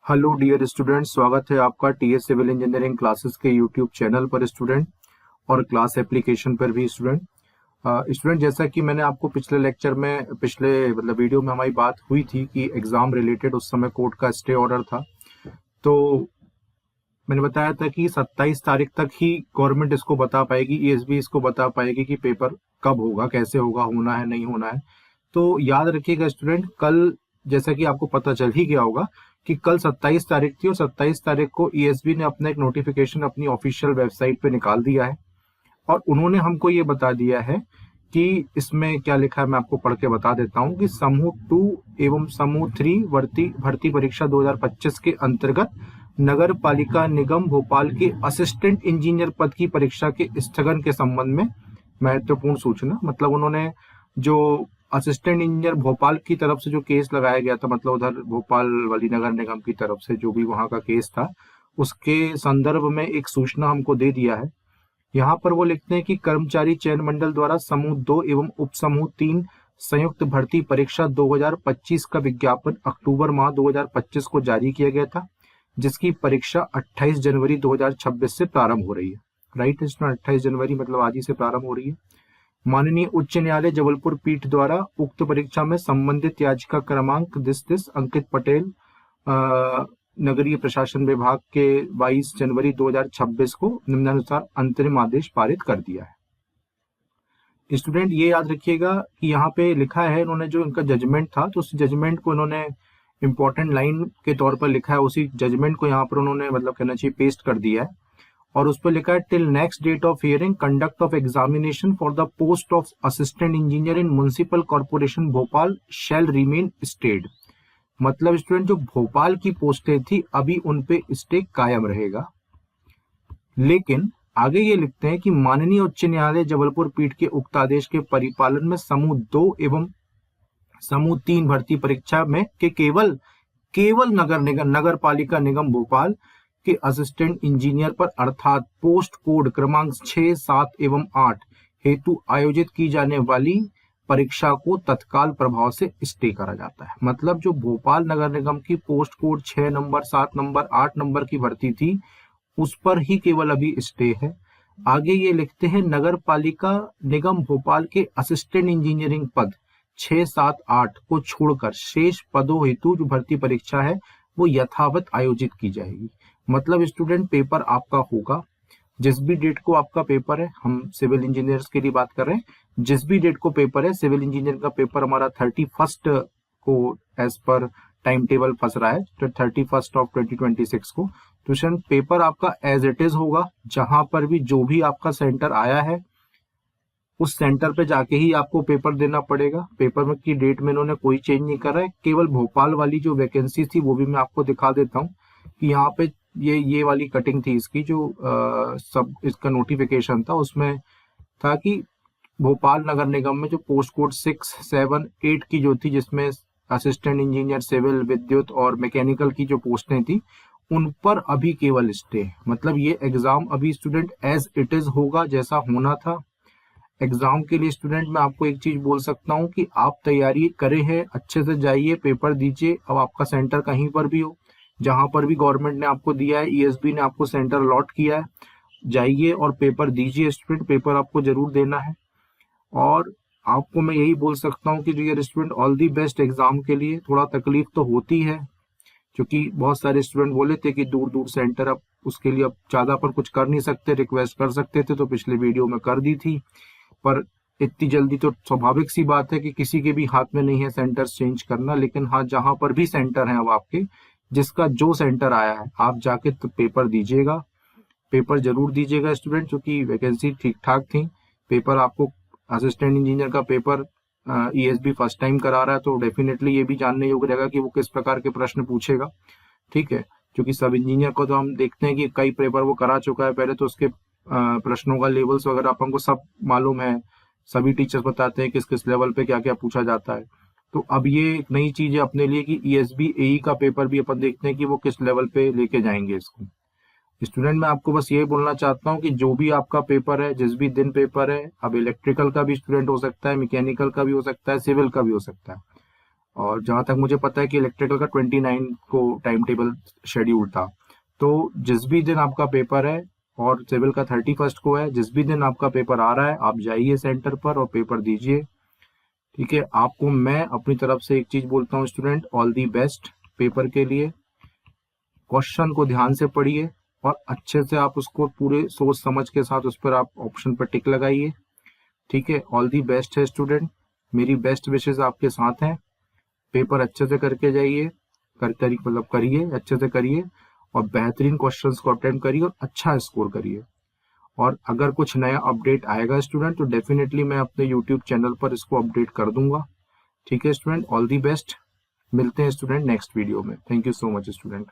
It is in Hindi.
हेलो डियर स्टूडेंट, स्वागत है आपका टीएस सिविल इंजीनियरिंग क्लासेस के यूट्यूब चैनल पर स्टूडेंट और क्लास एप्लीकेशन पर भी स्टूडेंट। स्टूडेंट जैसा कि मैंने आपको पिछले लेक्चर में मतलब वीडियो में हमारी बात हुई थी कि एग्जाम रिलेटेड उस समय कोर्ट का स्टे ऑर्डर था, तो मैंने बताया था कि 27 तारीख तक ही गवर्नमेंट इसको बता पाएगी, ईएसबी इसको बता पाएगी कि पेपर कब होगा, कैसे होगा, होना है नहीं होना है। तो याद रखिएगा स्टूडेंट, कल जैसा कि आपको पता चल ही गया होगा कि कल 27 तारीख थी और 27 तारीख को ईएसबी ने अपना एक नोटिफिकेशन अपनी ऑफिशियल वेबसाइट पे निकाल दिया है और उन्होंने हमको ये बता दिया है कि इसमें क्या लिखा है, मैं आपको पढ़ के बता देता हूँ कि समूह 2 एवं समूह 3 भर्ती परीक्षा 2025 के अंतर्गत नगर पालिका निगम भोपाल के असिस्टेंट इंजीनियर पद की परीक्षा के स्थगन के संबंध में महत्वपूर्ण सूचना। मतलब उन्होंने जो असिस्टेंट इंजीनियर भोपाल की तरफ से जो केस लगाया गया था, मतलब उधर भोपाल वाली नगर निगम की तरफ से जो भी वहां का केस था, उसके संदर्भ में एक सूचना हमको दे दिया है। यहाँ पर वो लिखते हैं कि कर्मचारी चयन मंडल द्वारा समूह 2 एवं उप समूह 3 संयुक्त भर्ती परीक्षा 2025 का विज्ञापन अक्टूबर माह 2025 को जारी किया गया था, जिसकी परीक्षा 28 जनवरी 2026 से प्रारंभ हो रही है। राइट, इसमें 28 जनवरी मतलब आज ही से प्रारंभ हो रही है। माननीय उच्च न्यायालय जबलपुर पीठ द्वारा उक्त परीक्षा में संबंधित याचिका क्रमांक 10 अंकित पटेल नगरीय प्रशासन विभाग के 22 जनवरी 2026 को निम्नानुसार अंतरिम आदेश पारित कर दिया है। स्टूडेंट ये याद रखिएगा कि यहाँ पे लिखा है, इन्होंने जो इनका जजमेंट था तो उस जजमेंट को इन्होंने इंपॉर्टेंट लाइन के तौर पर लिखा है, उसी जजमेंट को यहाँ पर उन्होंने मतलब कहना चाहिए पेस्ट कर दिया है और उस पर लिखा है till next date of hearing conduct of examination for the post of assistant engineer in municipal corporation Bhopal shall remain stayed. मतलब स्टूडेंट जो भोपाल की पोस्टें थी अभी उन पे स्टे कायम रहेगा, लेकिन आगे ये लिखते हैं कि माननीय उच्च न्यायालय जबलपुर पीठ के उक्त आदेश के परिपालन में समूह 2 एवं समूह 3 भर्ती परीक्षा में के केवल नगर पालिका निगम भोपाल के असिस्टेंट इंजीनियर पर अर्थात पोस्ट कोड क्रमांक 6, 7 एवं 8 हेतु आयोजित की जाने वाली परीक्षा को तत्काल प्रभाव से स्टे करा जाता है। मतलब जो भोपाल नगर निगम की post code 6 number, 7 number, 8 number की भर्ती थी उस पर ही केवल अभी स्टे है। आगे ये लिखते हैं नगर पालिका निगम भोपाल के असिस्टेंट इंजीनियरिंग पद 6, 7, 8 को छोड़कर शेष पदों हेतु जो भर्ती परीक्षा है वो यथावत आयोजित की जाएगी। मतलब स्टूडेंट पेपर आपका होगा जिस भी डेट को आपका पेपर है, हम सिविल इंजीनियर्स के लिए बात कर रहे हैं, जिस भी डेट को पेपर है, सिविल इंजीनियर का पेपर हमारा 31 को एज पर टाइम टेबल फंस रहा है, तो 31 ऑफ 2026 को ट्यूशन पेपर आपका एज इट इज होगा। जहां पर भी जो भी आपका सेंटर आया है उस सेंटर पे जाके ही आपको पेपर देना पड़ेगा। पेपर में की डेट में इन्होंने कोई चेंज नहीं करा है, केवल भोपाल वाली जो वैकेंसी थी वो भी मैं आपको दिखा देता हूँ कि यहाँ पे ये वाली कटिंग थी इसकी, जो सब इसका नोटिफिकेशन था उसमें था कि भोपाल नगर निगम में जो पोस्ट कोड 6, 7, 8 की जो थी, जिसमें असिस्टेंट इंजीनियर सिविल, विद्युत और मैकेनिकल की जो पोस्टें थी उन पर अभी केवल स्टे। मतलब ये एग्जाम अभी स्टूडेंट एज इट इज होगा जैसा होना था। एग्जाम के लिए स्टूडेंट मैं आपको एक चीज बोल सकता हूँ कि आप तैयारी करे हैं, अच्छे से जाइए, पेपर दीजिए। अब आपका सेंटर कहीं पर भी हो, जहां पर भी गवर्नमेंट ने आपको दिया है, ईएसबी ने आपको सेंटर अलॉट किया है, जाइए और पेपर दीजिए स्टूडेंट, पेपर आपको जरूर देना है। और आपको मैं यही बोल सकता हूँ कि dear student all the best exam के लिए। थोड़ा तकलीफ तो होती है क्योंकि बहुत सारे स्टूडेंट बोले थे कि दूर दूर सेंटर, अब उसके लिए अब ज्यादा पर कुछ कर नहीं सकते, रिक्वेस्ट कर सकते थे तो पिछले वीडियो में कर दी थी, पर इतनी जल्दी तो स्वाभाविक सी बात है कि किसी के भी हाथ में नहीं है सेंटर चेंज करना। लेकिन हाँ, जहां पर भी सेंटर है अब आपके, जिसका जो सेंटर आया है आप जाके तो पेपर दीजिएगा, पेपर जरूर दीजिएगा स्टूडेंट, क्योंकि वैकेंसी ठीक ठाक थी। पेपर आपको असिस्टेंट इंजीनियर का पेपर ईएसबी फर्स्ट टाइम करा रहा है तो डेफिनेटली ये भी जानने योग्य रहेगा कि वो किस प्रकार के प्रश्न पूछेगा। ठीक है, क्योंकि सब इंजीनियर को तो हम देखते हैं कि कई पेपर वो करा चुका है पहले, तो उसके प्रश्नों का लेवल्स वगैरह अपन को सब मालूम है, सभी टीचर्स बताते हैं किस किस लेवल पे क्या क्या पूछा जाता है। तो अब ये एक नई चीज है अपने लिए कि ईएसबी एई का पेपर भी अपन देखते हैं कि वो किस लेवल पे लेके जाएंगे इसको। स्टूडेंट मैं आपको बस ये बोलना चाहता हूँ कि जो भी आपका पेपर है, जिस भी दिन पेपर है, अब इलेक्ट्रिकल का भी स्टूडेंट हो सकता है, मैकेनिकल का भी हो सकता है, सिविल का भी हो सकता है, और जहां तक मुझे पता है कि इलेक्ट्रिकल का 29 को टाइम टेबल शेड्यूल था। तो जिस भी दिन आपका पेपर है और सिविल का 31 को है, जिस भी दिन आपका पेपर आ रहा है आप जाइए सेंटर पर और पेपर दीजिए। ठीक है, आपको मैं अपनी तरफ से एक चीज बोलता हूँ student, all the best paper के लिए। क्वेश्चन को ध्यान से पढ़िए और अच्छे से आप उसको पूरे सोच समझ के साथ उस पर आप ऑप्शन पर टिक लगाइए। ठीक है, ऑल दी बेस्ट है स्टूडेंट, मेरी बेस्ट विशेष आपके साथ हैं। पेपर अच्छे से करके जाइए, मतलब करिए, अच्छे से करिए और बेहतरीन क्वेश्चंस को अटेम्प्ट करिए और अच्छा स्कोर करिए। और अगर कुछ नया अपडेट आएगा स्टूडेंट तो डेफिनेटली मैं अपने यूट्यूब चैनल पर इसको अपडेट कर दूंगा। ठीक है स्टूडेंट, ऑल दी बेस्ट, मिलते हैं स्टूडेंट नेक्स्ट वीडियो में। Thank you so much student.